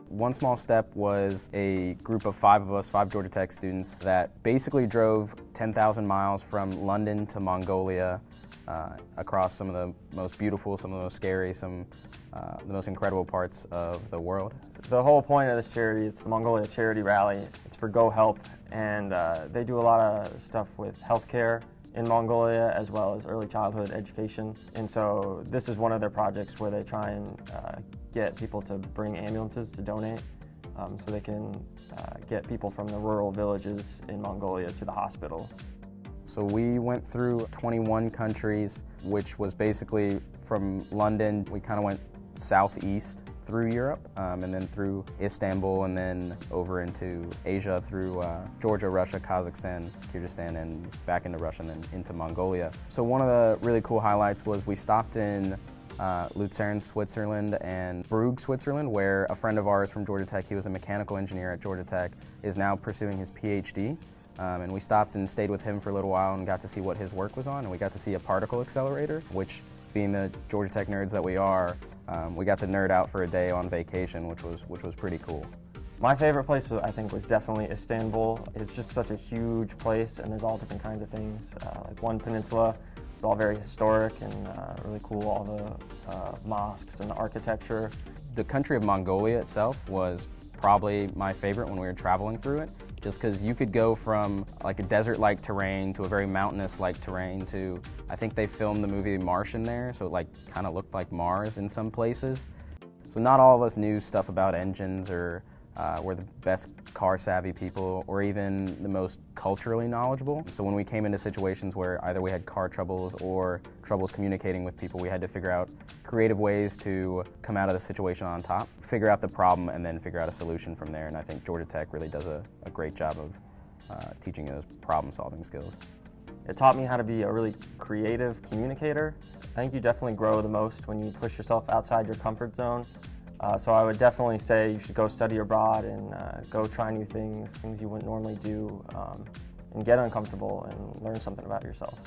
One small step was a group of 5 of us, 5 Georgia Tech students, that basically drove 10,000 miles from London to Mongolia, across some of the most beautiful, some of the most scary, some the most incredible parts of the world. The whole point of this charity, it's the Mongolia Charity Rally. It's for Go Help, and they do a lot of stuff with healthcare in Mongolia as well as early childhood education. And so this is one of their projects where they try and get people to bring ambulances to donate so they can get people from the rural villages in Mongolia to the hospital. So we went through 21 countries, which was basically from London. We kind of went southeast through Europe, and then through Istanbul, and then over into Asia through Georgia, Russia, Kazakhstan, Kyrgyzstan, and back into Russia, and then into Mongolia. So one of the really cool highlights was we stopped in Lucerne, Switzerland, and Brugg, Switzerland, where a friend of ours from Georgia Tech, he was a mechanical engineer at Georgia Tech, is now pursuing his PhD. And we stopped and stayed with him for a little while and got to see what his work was on, and we got to see a particle accelerator, which, being the Georgia Tech nerds that we are, we got to nerd out for a day on vacation, which was pretty cool. My favorite place, I think, was definitely Istanbul. It's just such a huge place, and there's all different kinds of things. Like one peninsula, it's all very historic and really cool, all the mosques and the architecture. The country of Mongolia itself was probably my favorite when we were traveling through it, just because you could go from like a desert-like terrain to a very mountainous-like terrain to, I think they filmed the movie Martian there, so it like kind of looked like Mars in some places. So not all of us knew stuff about engines or were the best car-savvy people or even the most culturally knowledgeable. So when we came into situations where either we had car troubles or troubles communicating with people, we had to figure out creative ways to come out of the situation on top, figure out the problem, and then figure out a solution from there. And I think Georgia Tech really does a great job of teaching those problem-solving skills. It taught me how to be a really creative communicator. I think you definitely grow the most when you push yourself outside your comfort zone. So I would definitely say you should go study abroad and go try new things you wouldn't normally do, and get uncomfortable and learn something about yourself.